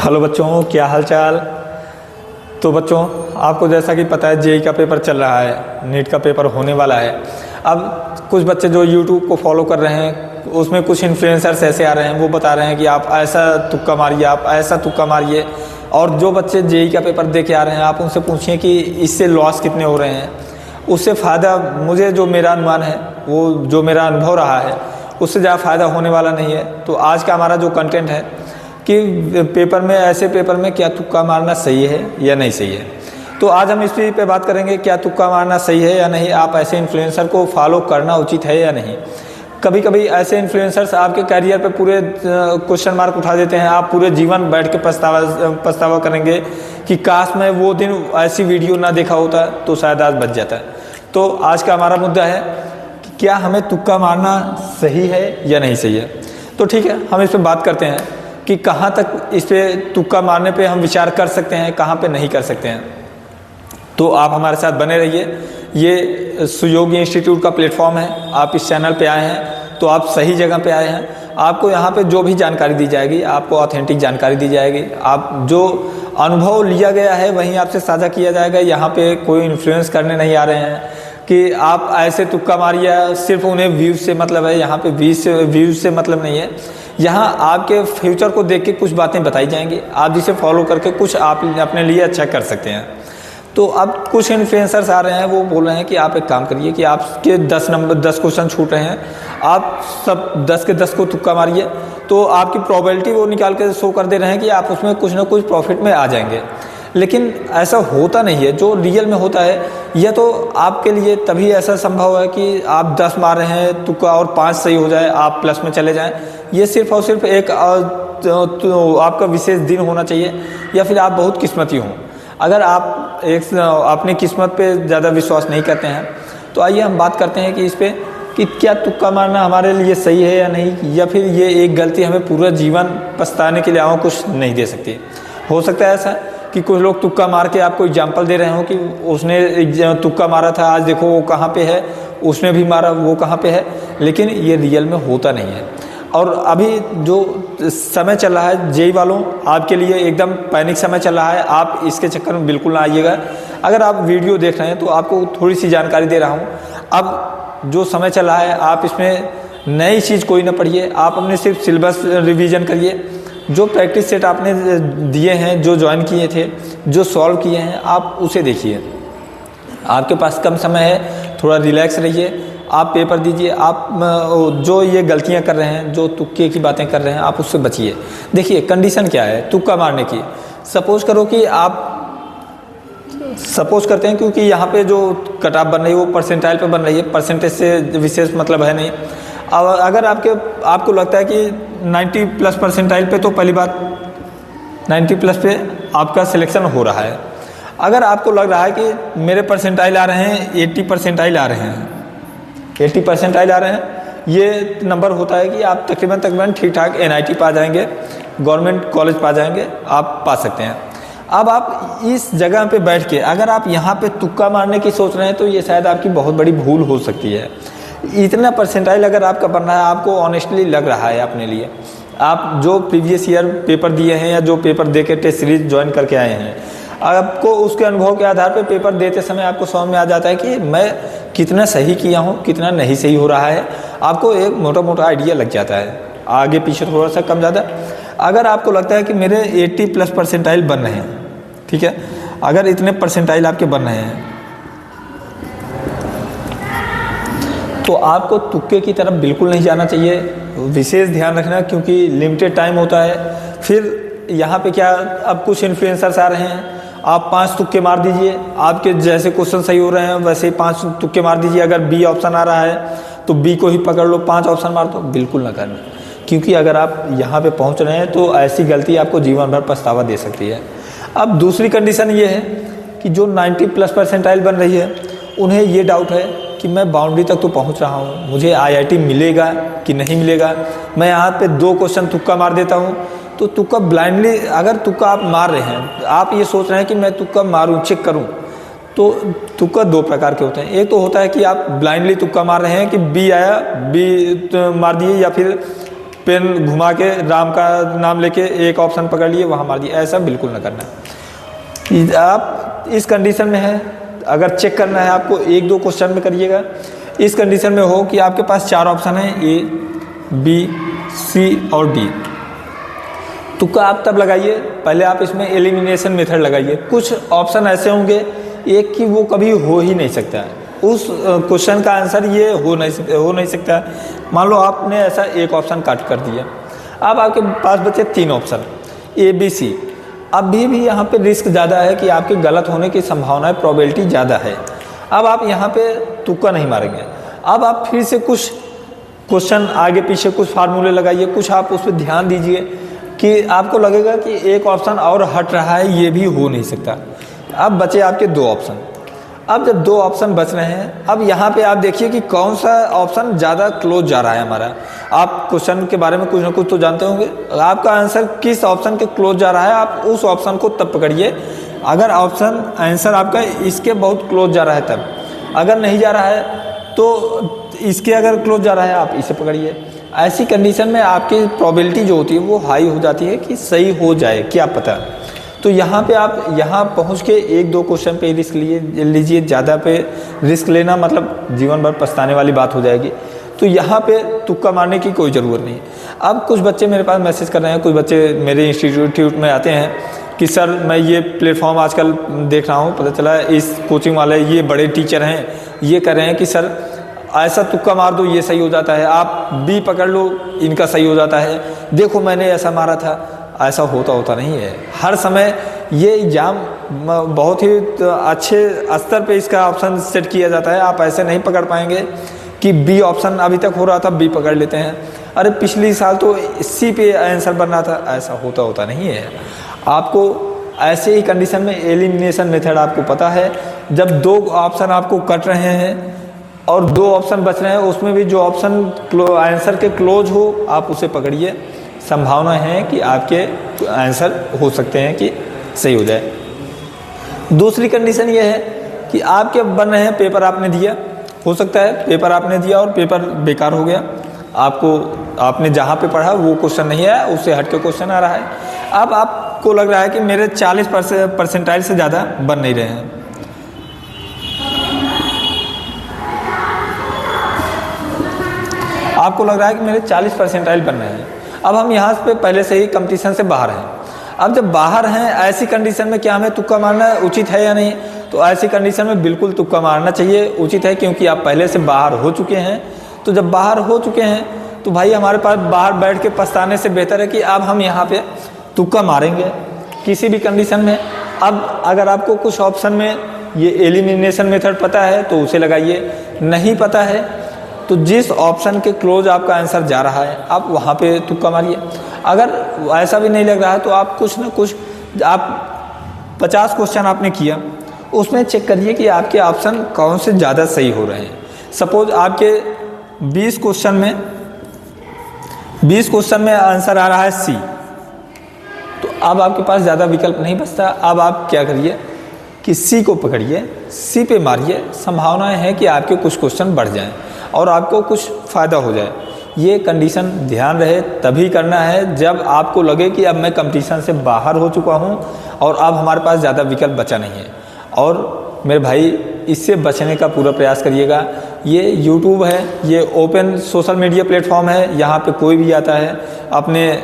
Hello बच्चों, क्या हाल चाल। तो बच्चों, आपको जैसा कि पता है जेईई का पेपर चल रहा है, नीट का पेपर होने वाला है। अब कुछ बच्चे जो यूट्यूब को फॉलो कर रहे हैं, उसमें कुछ इन्फ्लुएंसर्स ऐसे आ रहे हैं, वो बता रहे हैं कि आप ऐसा तुक्का मारिए, आप ऐसा तुक्का मारिए। और जो बच्चे जेईई का पेपर दे के आ रहे हैं, आप उनसे पूछिए कि इससे लॉस कितने हो रहे हैं, उससे फ़ायदा, मुझे जो मेरा अनुमान है, वो जो मेरा अनुभव रहा है, उससे ज़्यादा फ़ायदा होने वाला नहीं है। तो आज का हमारा जो कंटेंट है कि पेपर में, ऐसे पेपर में क्या तुक्का मारना सही है या नहीं सही है। तो आज हम इस पे बात करेंगे, क्या तुक्का मारना सही है या नहीं, आप ऐसे इन्फ्लुएंसर को फॉलो करना उचित है या नहीं। कभी कभी ऐसे इन्फ्लुएंसर्स आपके करियर पे पूरे क्वेश्चन मार्क उठा देते हैं। आप पूरे जीवन बैठ के पछतावा करेंगे कि काश मैं वो दिन ऐसी वीडियो ना देखा होता तो शायद आज बच जाता। तो आज का हमारा मुद्दा है कि क्या हमें तुक्का मारना सही है या नहीं सही है। तो ठीक है, हम इस पर बात करते हैं कि कहाँ तक इस पे तुक्का मारने पे हम विचार कर सकते हैं, कहाँ पे नहीं कर सकते हैं। तो आप हमारे साथ बने रहिए। ये सुयोगी इंस्टीट्यूट का प्लेटफॉर्म है। आप इस चैनल पे आए हैं तो आप सही जगह पे आए हैं। आपको यहाँ पे जो भी जानकारी दी जाएगी, आपको ऑथेंटिक जानकारी दी जाएगी। आप जो अनुभव लिया गया है वहीं आपसे साझा किया जाएगा। यहाँ पे कोई इन्फ्लुएंस करने नहीं आ रहे हैं कि आप ऐसे तुक्का मारिए, सिर्फ उन्हें व्यूज़ से मतलब है। यहाँ पे व्यूज़ से मतलब नहीं है। यहाँ आपके फ्यूचर को देख के कुछ बातें बताई जाएंगी, आप जिसे फॉलो करके कुछ आप अपने लिए अच्छा कर सकते हैं। तो अब कुछ इन्फ्लुएंसर्स आ रहे हैं, वो बोल रहे हैं कि आप एक काम करिए कि आपके 10 क्वेश्चन छूट रहे हैं, आप सब 10 के 10 को तुक्का मारिए। तो आपकी प्रोबेबिलिटी वो निकाल के शो कर दे रहे हैं कि आप उसमें कुछ ना कुछ प्रॉफिट में आ जाएंगे। लेकिन ऐसा होता नहीं है। जो रियल में होता है, यह तो आपके लिए तभी ऐसा संभव है कि आप 10 मार रहे हैं तुक्का और 5 सही हो जाए, आप प्लस में चले जाएं। ये सिर्फ और सिर्फ एक तो आपका विशेष दिन होना चाहिए, या फिर आप बहुत किस्मती हों। अगर आप अपनी किस्मत पे ज़्यादा विश्वास नहीं करते हैं, तो आइए हम बात करते हैं कि इस पे कि क्या तुक्का मारना हमारे लिए सही है या नहीं, या फिर ये एक गलती हमें पूरा जीवन पछताने के लिए कुछ नहीं दे सकती। हो सकता है ऐसा कि कुछ लोग तुक्का मार के आपको एग्जाम्पल दे रहे हो कि उसने तुक्का मारा था, आज देखो वो कहाँ पे है, उसने भी मारा, वो कहाँ पे है। लेकिन ये रियल में होता नहीं है। और अभी जो समय चल रहा है जेईई वालों, आपके लिए एकदम पैनिक समय चल रहा है। आप इसके चक्कर में बिल्कुल ना आइएगा। अगर आप वीडियो देख रहे हैं तो आपको थोड़ी सी जानकारी दे रहा हूँ। अब जो समय चल रहा है, आप इसमें नई चीज़ कोई ना पढ़िए, आप अपने सिर्फ सिलेबस रिवीजन करिए। जो प्रैक्टिस सेट आपने दिए हैं, जो ज्वाइन किए थे, जो सॉल्व किए हैं, आप उसे देखिए। आपके पास कम समय है, थोड़ा रिलैक्स रहिए, आप पेपर दीजिए। आप जो ये गलतियां कर रहे हैं, जो तुक्के की बातें कर रहे हैं, आप उससे बचिए। देखिए कंडीशन क्या है तुक्का मारने की। सपोज करो कि आप सपोज करते हैं, क्योंकि यहाँ पे जो कट ऑफ बन रही है वो परसेंटाइल पे बन रही है, परसेंटेज से विशेष मतलब है नहीं। अब अगर आपको लगता है कि 90 प्लस परसेंटाइल पे, तो पहली बात 90 प्लस पे आपका सिलेक्शन हो रहा है। अगर आपको लग रहा है कि मेरे परसेंटाइल आ रहे हैं 80 परसेंटाइल आ रहे हैं, 80 परसेंटाइल आ रहे हैं, ये नंबर होता है कि आप तकरीबन ठीक ठाक NIT पा जाएंगे, गवर्नमेंट कॉलेज पा जाएंगे, आप पा सकते हैं। अब आप इस जगह पे बैठ के अगर आप यहाँ पे तुक्का मारने की सोच रहे हैं, तो ये शायद आपकी बहुत बड़ी भूल हो सकती है। इतना परसेंटाइल अगर आपका बनना है, आपको ऑनेस्टली लग रहा है अपने लिए, आप जो प्रीवियस ईयर पेपर दिए हैं या जो पेपर दे के टेस्ट सीरीज ज्वाइन करके आए हैं, आपको उसके अनुभव के आधार पर पेपर देते समय आपको समझ में आ जाता है कि मैं कितना सही किया हूँ, कितना नहीं सही हो रहा है। आपको एक मोटा मोटा आइडिया लग जाता है, आगे पीछे थोड़ा सा कम ज़्यादा। अगर आपको लगता है कि मेरे 80 प्लस परसेंटाइल बन रहे हैं, ठीक है, अगर इतने परसेंटाइल आपके बन रहे हैं, तो आपको तुक्के की तरफ बिल्कुल नहीं जाना चाहिए। विशेष ध्यान रखना, क्योंकि लिमिटेड टाइम होता है। फिर यहाँ पे क्या, अब कुछ इन्फ्लुएंसर्स आ रहे हैं, आप 5 तुक्के मार दीजिए, आपके जैसे क्वेश्चन सही हो रहे हैं वैसे ही 5 तुक्के मार दीजिए। अगर बी ऑप्शन आ रहा है तो बी को ही पकड़ लो, 5 ऑप्शन मार दो। बिल्कुल ना करना, क्योंकि अगर आप यहाँ पे पहुँच रहे हैं तो ऐसी गलती आपको जीवन भर पछतावा दे सकती है। अब दूसरी कंडीशन ये है कि जो 90 प्लस परसेंटाइल बन रही है, उन्हें ये डाउट है कि मैं बाउंड्री तक तो पहुँच रहा हूँ, मुझे IIT मिलेगा कि नहीं मिलेगा। मैं यहाँ पे 2 क्वेश्चन तुक्का मार देता हूँ। तो तुक्का ब्लाइंडली, अगर तुक्का आप मार रहे हैं, आप ये सोच रहे हैं कि मैं तुक्का मारूं, चेक करूं, तो तुक्का 2 प्रकार के होते हैं। एक तो होता है कि आप ब्लाइंडली तुक्का मार रहे हैं कि बी आया, बी तो मार दिए, या फिर पेन घुमा के राम का नाम लेके एक ऑप्शन पकड़ लिए वहाँ मार दिए, ऐसा बिल्कुल ना करना। आप इस कंडीशन में है, अगर चेक करना है आपको 1-2 क्वेश्चन में करिएगा। इस कंडीशन में हो कि आपके पास 4 ऑप्शन है, ए, बी, सी और डी। तुक्का आप तब लगाइए, पहले आप इसमें एलिमिनेशन मेथड लगाइए। कुछ ऑप्शन ऐसे होंगे एक कि वो कभी हो ही नहीं सकता, उस क्वेश्चन का आंसर ये हो नहीं सकता। मान लो आपने ऐसा एक ऑप्शन काट कर दिया, अब आपके पास बचे 3 ऑप्शन ए, बी, सी। अभी भी यहाँ पे रिस्क ज़्यादा है कि आपके गलत होने की संभावना, प्रोबेबिलिटी ज़्यादा है। अब आप यहाँ पे तुक्का नहीं मारेंगे, अब आप फिर से कुछ क्वेश्चन आगे पीछे कुछ फार्मूले लगाइए, कुछ आप उस पर ध्यान दीजिए कि आपको लगेगा कि एक ऑप्शन और हट रहा है, ये भी हो नहीं सकता। अब बचे आपके 2 ऑप्शन। अब जब 2 ऑप्शन बच रहे हैं, अब यहाँ पे आप देखिए कि कौन सा ऑप्शन ज़्यादा क्लोज जा रहा है हमारा। आप क्वेश्चन के बारे में कुछ ना कुछ तो जानते होंगे, आपका आंसर किस ऑप्शन के क्लोज जा रहा है, आप उस ऑप्शन को तब पकड़िए। अगर ऑप्शन आंसर आपका इसके बहुत क्लोज जा रहा है तब, अगर नहीं जा रहा है तो इसके अगर क्लोज जा रहा है आप इसे पकड़िए। ऐसी कंडीशन में आपकी प्रोबेबिलिटी जो होती है वो हाई हो जाती है कि सही हो जाए, क्या पता। तो यहाँ पे आप यहाँ पहुँच के 1-2 क्वेश्चन पे रिस्क लीजिए। ज़्यादा पे रिस्क लेना मतलब जीवन भर पछताने वाली बात हो जाएगी। तो यहाँ पे तुक्का मारने की कोई ज़रूरत नहीं। अब कुछ बच्चे मेरे पास मैसेज कर रहे हैं, कुछ बच्चे मेरे इंस्टीट्यूट में आते हैं कि सर मैं ये प्लेटफॉर्म आजकल देख रहा हूँ, पता चला इस कोचिंग वाले ये बड़े टीचर हैं, ये कर रहे हैं कि सर ऐसा तुक्का मार दो ये सही हो जाता है, आप बी पकड़ लो इनका सही हो जाता है, देखो मैंने ऐसा मारा था। ऐसा होता नहीं है। हर समय ये एग्ज़ाम बहुत ही अच्छे स्तर पे इसका ऑप्शन सेट किया जाता है। आप ऐसे नहीं पकड़ पाएंगे कि बी ऑप्शन अभी तक हो रहा था बी पकड़ लेते हैं, अरे पिछली साल तो सी पे आंसर बनना था, ऐसा होता नहीं है। आपको ऐसे ही कंडीशन में एलिमिनेशन मेथड आपको पता है, जब 2 ऑप्शन आपको कट रहे हैं और 2 ऑप्शन बच रहे हैं, उसमें भी जो ऑप्शन आंसर के क्लोज हो आप उसे पकड़िए। संभावना है कि आपके आंसर हो सकते हैं कि सही हो जाए। दूसरी कंडीशन ये है कि आपके बन रहे हैं, पेपर आपने दिया, हो सकता है पेपर आपने दिया और पेपर बेकार हो गया, आपने जहाँ पे पढ़ा वो क्वेश्चन नहीं आया, उससे हट के क्वेश्चन आ रहा है। अब आपको लग रहा है कि मेरे 40% से ज़्यादा बन नहीं रहे हैं। आपको लग रहा है कि मेरे 40% बन रहे हैं। अब हम यहाँ पे पहले से ही कंपटीशन से बाहर हैं। अब जब बाहर हैं, ऐसी कंडीशन में क्या हमें तुक्का मारना उचित है या नहीं? तो ऐसी कंडीशन में बिल्कुल तुक्का मारना चाहिए, उचित है, क्योंकि आप पहले से बाहर हो चुके हैं। तो जब बाहर हो चुके हैं तो भाई हमारे पास बाहर बैठ के पछताने से बेहतर है कि अब हम यहाँ पे तुक्का मारेंगे किसी भी कंडीशन में। अब अगर आपको कुछ ऑप्शन में ये एलिमिनेशन मेथड पता है तो उसे लगाइए, नहीं पता है तो जिस ऑप्शन के क्लोज आपका आंसर जा रहा है आप वहाँ पे तुक्का मारिए। अगर ऐसा भी नहीं लग रहा है तो आप कुछ ना कुछ, आप 50 क्वेश्चन आपने किया, उसमें चेक करिए कि आपके ऑप्शन कौन से ज़्यादा सही हो रहे हैं। सपोज आपके 20 क्वेश्चन में आंसर आ रहा है सी, तो अब आपके पास ज़्यादा विकल्प नहीं बचता। अब आप क्या करिए कि सी को पकड़िए, सी पे मारिए, संभावनाएं है कि आपके कुछ क्वेश्चन बढ़ जाएं और आपको कुछ फ़ायदा हो जाए। ये कंडीशन ध्यान रहे, तभी करना है जब आपको लगे कि अब मैं कंपटीशन से बाहर हो चुका हूँ और अब हमारे पास ज़्यादा विकल्प बचा नहीं है। और मेरे भाई इससे बचने का पूरा प्रयास करिएगा। ये यूट्यूब है, ये ओपन सोशल मीडिया प्लेटफॉर्म है, यहाँ पे कोई भी आता है अपने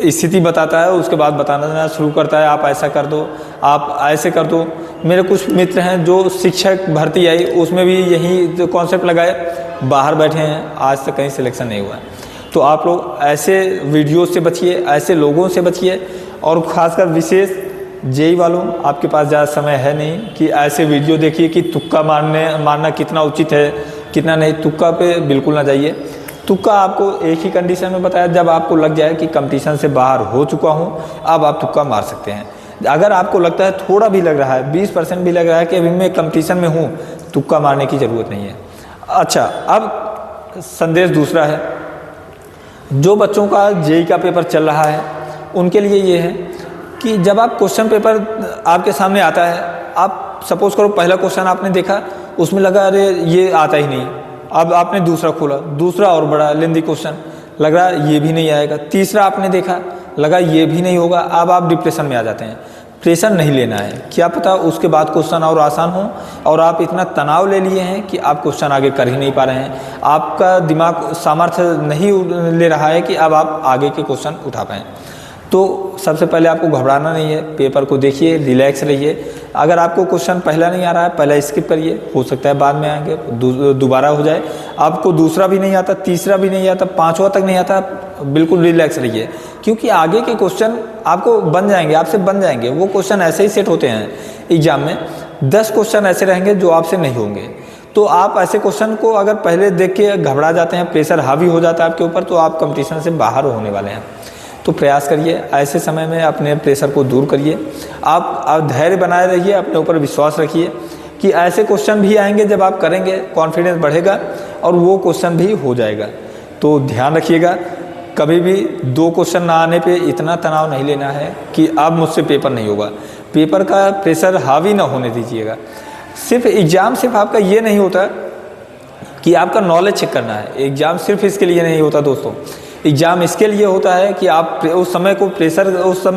स्थिति बताता है, उसके बाद बताना शुरू करता है, आप ऐसा कर दो, आप ऐसे कर दो। मेरे कुछ मित्र हैं जो शिक्षक भर्ती आई, उसमें भी यही कॉन्सेप्ट लगाए, बाहर बैठे हैं, आज तक कहीं सिलेक्शन नहीं हुआ है। तो आप लोग ऐसे वीडियो से बचिए, ऐसे लोगों से बचिए, और ख़ासकर विशेष जेई वालों, आपके पास ज़्यादा समय है नहीं कि ऐसे वीडियो देखिए कि तुक्का मारना कितना उचित है कितना नहीं। तुक्का पे बिल्कुल ना जाइए। तुक्का आपको एक ही कंडीशन में बताया, जब आपको लग जाए कि कंपटीशन से बाहर हो चुका हूँ, अब आप तुक्का मार सकते हैं। अगर आपको लगता है थोड़ा भी लग रहा है, 20% भी लग रहा है कि अभी मैं कंपटीशन में हूँ, तुक्का मारने की ज़रूरत नहीं है। अच्छा, अब संदेश दूसरा है, जो बच्चों का जेई का पेपर चल रहा है उनके लिए ये है कि जब आप क्वेश्चन पेपर आपके सामने आता है, आप सपोज करो पहला क्वेश्चन आपने देखा, उसमें लगा अरे ये आता ही नहीं, अब आपने दूसरा खोला, दूसरा और बड़ा लेंदी क्वेश्चन, लग रहा ये भी नहीं आएगा। तीसरा आपने देखा, लगा ये भी नहीं होगा, अब आप डिप्रेशन में आ जाते हैं। प्रेशर नहीं लेना है, क्या पता उसके बाद क्वेश्चन और आसान हो, और आप इतना तनाव ले लिए हैं कि आप क्वेश्चन आगे कर ही नहीं पा रहे हैं। आपका दिमाग सामर्थ्य नहीं ले रहा है कि अब आप आगे के क्वेश्चन उठा पाएँ। तो सबसे पहले आपको घबराना नहीं है, पेपर को देखिए, रिलैक्स रहिए। अगर आपको क्वेश्चन पहला नहीं आ रहा है, पहला स्किप करिए, हो सकता है बाद में आएंगे दोबारा हो जाए। आपको दूसरा भी नहीं आता, तीसरा भी नहीं आता, पांचवा तक नहीं आता, बिल्कुल रिलैक्स रहिए, क्योंकि आगे के क्वेश्चन आपको बन जाएंगे, आपसे बन जाएंगे। वो क्वेश्चन ऐसे ही सेट होते हैं एग्जाम में, 10 क्वेश्चन ऐसे रहेंगे जो आपसे नहीं होंगे। तो आप ऐसे क्वेश्चन को अगर पहले देख के घबरा जाते हैं, प्रेशर हावी हो जाता है आपके ऊपर, तो आप कंपटीशन से बाहर होने वाले हैं। तो प्रयास करिए, ऐसे समय में अपने प्रेशर को दूर करिए। आप धैर्य बनाए रहिए, अपने ऊपर विश्वास रखिए कि ऐसे क्वेश्चन भी आएंगे, जब आप करेंगे कॉन्फिडेंस बढ़ेगा और वो क्वेश्चन भी हो जाएगा। तो ध्यान रखिएगा, कभी भी 2 क्वेश्चन ना आने पे इतना तनाव नहीं लेना है कि अब मुझसे पेपर नहीं होगा। पेपर का प्रेशर हावी ना होने दीजिएगा। सिर्फ एग्ज़ाम सिर्फ आपका ये नहीं होता कि आपका नॉलेज चेक करना है, एग्ज़ाम सिर्फ इसके लिए नहीं होता दोस्तों। एग्ज़ाम इसके लिए होता है कि आप उस समय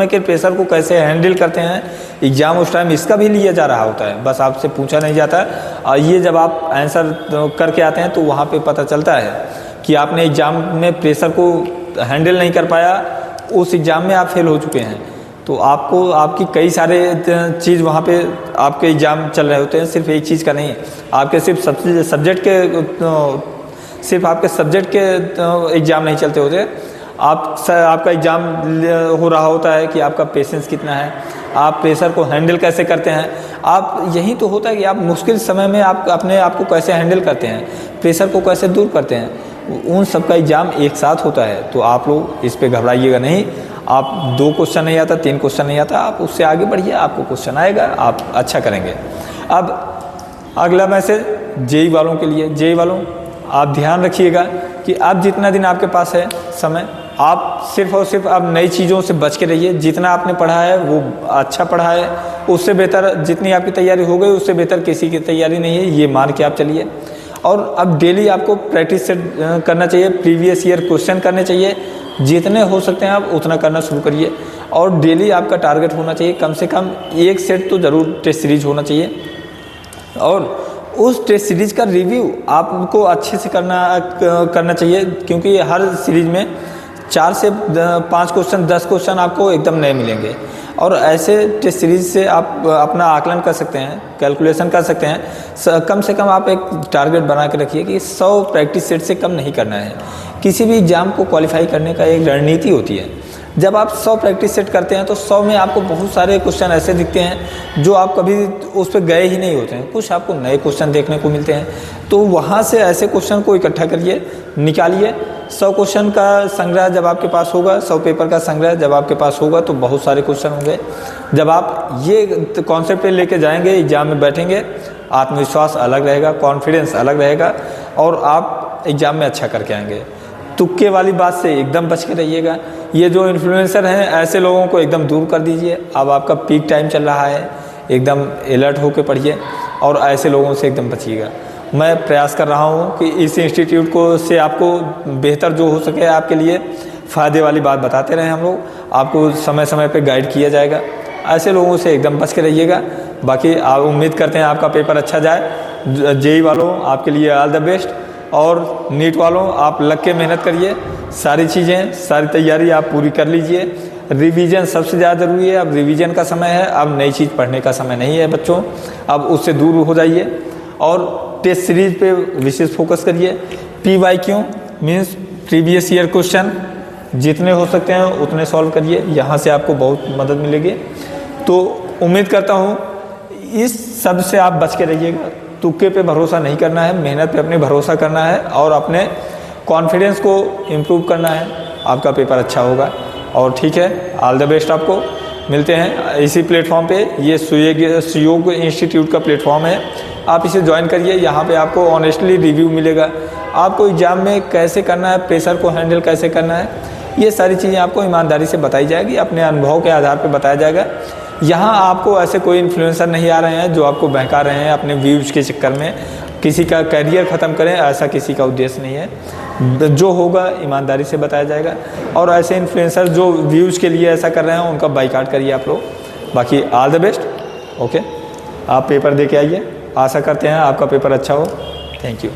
के प्रेशर को कैसे हैंडल करते हैं। एग्ज़ाम उस टाइम इसका भी लिया जा रहा होता है, बस आपसे पूछा नहीं जाता। और ये जब आप आंसर करके आते हैं तो वहाँ पे पता चलता है कि आपने एग्ज़ाम में प्रेशर को हैंडल नहीं कर पाया, उस एग्ज़ाम में आप फेल हो चुके हैं। तो आपको आपकी कई सारे चीज़ वहाँ पे आपके एग्ज़ाम चल रहे होते हैं, सिर्फ एक चीज़ का नहीं। आपके सिर्फ आपके सब्जेक्ट के एग्ज़ाम नहीं चलते होते, आपका एग्ज़ाम हो रहा होता है कि आपका पेशेंस कितना है, आप प्रेशर को हैंडल कैसे करते हैं। आप यही तो होता है कि आप मुश्किल समय में आप अपने आप को कैसे हैंडल करते हैं, प्रेशर को कैसे दूर करते हैं। उन सब का एग्ज़ाम एक साथ होता है। तो आप लोग इस पे घबराइएगा नहीं। आप 2 क्वेश्चन नहीं आता, 3 क्वेश्चन नहीं आता, आप उससे आगे बढ़िए, आपको क्वेश्चन आएगा, आप अच्छा करेंगे। अब अगला मैसेज जेईई वालों के लिए। जेईई वालों, आप ध्यान रखिएगा कि अब जितना दिन आपके पास है समय, आप सिर्फ और सिर्फ अब नई चीज़ों से बच के रहिए। जितना आपने पढ़ा है वो अच्छा पढ़ा है, उससे बेहतर जितनी आपकी तैयारी हो गई उससे बेहतर किसी की तैयारी नहीं है, ये मान के आप चलिए। और अब डेली आपको प्रैक्टिस करना चाहिए, प्रीवियस ईयर क्वेश्चन करने चाहिए, जितने हो सकते हैं आप उतना करना शुरू करिए। और डेली आपका टारगेट होना चाहिए कम से कम 1 सेट तो ज़रूर टेस्ट सीरीज होना चाहिए। और उस टेस्ट सीरीज का रिव्यू आपको अच्छे से करना चाहिए, क्योंकि हर सीरीज में 4 से 5 क्वेश्चन, 10 क्वेश्चन आपको एकदम नए मिलेंगे। और ऐसे टेस्ट सीरीज से आप अपना आकलन कर सकते हैं, कैलकुलेशन कर सकते हैं। कम से कम आप एक टारगेट बना के रखिए कि 100 प्रैक्टिस सेट से कम नहीं करना है। किसी भी एग्ज़ाम को क्वालिफाई करने का एक रणनीति होती है। जब आप 100 प्रैक्टिस सेट करते हैं तो 100 में आपको बहुत सारे क्वेश्चन ऐसे दिखते हैं जो आप कभी उस पर गए ही नहीं होते हैं, कुछ आपको नए क्वेश्चन देखने को मिलते हैं। तो वहाँ से ऐसे क्वेश्चन को इकट्ठा करिए, निकालिए। 100 क्वेश्चन का संग्रह जब आपके पास होगा, 100 पेपर का संग्रह जब आपके पास होगा तो बहुत सारे क्वेश्चन होंगे। जब आप ये कॉन्सेप्ट पे लेके जाएंगे, एग्जाम में बैठेंगे, आत्मविश्वास अलग रहेगा, कॉन्फिडेंस अलग रहेगा और आप एग्ज़ाम में अच्छा करके आएंगे। तुक्के वाली बात से एकदम बच के रहिएगा। ये जो इन्फ्लुएंसर हैं ऐसे लोगों को एकदम दूर कर दीजिए। अब आपका पीक टाइम चल रहा है, एकदम अलर्ट होकर पढ़िए और ऐसे लोगों से एकदम बचिएगा। मैं प्रयास कर रहा हूँ कि इस इंस्टीट्यूट को से आपको बेहतर जो हो सके आपके लिए फ़ायदे वाली बात बताते रहें हम लोग। आपको समय समय पे गाइड किया जाएगा। ऐसे लोगों से एकदम बच के रहिएगा। बाकी आप उम्मीद करते हैं आपका पेपर अच्छा जाए। जेईई वालों आपके लिए ऑल द बेस्ट। और नीट वालों आप लग के मेहनत करिए, सारी चीज़ें, सारी तैयारी आप पूरी कर लीजिए। रिवीजन सबसे ज़्यादा ज़रूरी है। अब रिवीजन का समय है, अब नई चीज़ पढ़ने का समय नहीं है बच्चों। अब उससे दूर हो जाइए और टेस्ट सीरीज पे विशेष फोकस करिए। PYQ means previous year question जितने हो सकते हैं उतने सॉल्व करिए, यहाँ से आपको बहुत मदद मिलेगी। तो उम्मीद करता हूँ इस सब से आप बच के रहिएगा। तुक्के पे भरोसा नहीं करना है, मेहनत पे अपने भरोसा करना है और अपने कॉन्फिडेंस को इम्प्रूव करना है। आपका पेपर अच्छा होगा। और ठीक है, ऑल द बेस्ट आपको। मिलते हैं इसी प्लेटफॉर्म पे। ये सुयोग इंस्टीट्यूट का प्लेटफॉर्म है, आप इसे ज्वाइन करिए। यहाँ पे आपको ऑनेस्टली रिव्यू मिलेगा, आपको एग्ज़ाम में कैसे करना है, प्रेशर को हैंडल कैसे करना है, ये सारी चीज़ें आपको ईमानदारी से बताई जाएगी, अपने अनुभव के आधार पर बताया जाएगा। यहाँ आपको ऐसे कोई इन्फ्लुएंसर नहीं आ रहे हैं जो आपको बहका रहे हैं अपने व्यूज़ के चक्कर में, किसी का करियर ख़त्म करें, ऐसा किसी का उद्देश्य नहीं है। जो होगा ईमानदारी से बताया जाएगा। और ऐसे इन्फ्लुएंसर जो व्यूज़ के लिए ऐसा कर रहे हैं उनका बाइकआउट करिए आप लोग। बाकी ऑल द बेस्ट। ओके, आप पेपर दे के आइए, आशा करते हैं आपका पेपर अच्छा हो। Thank you.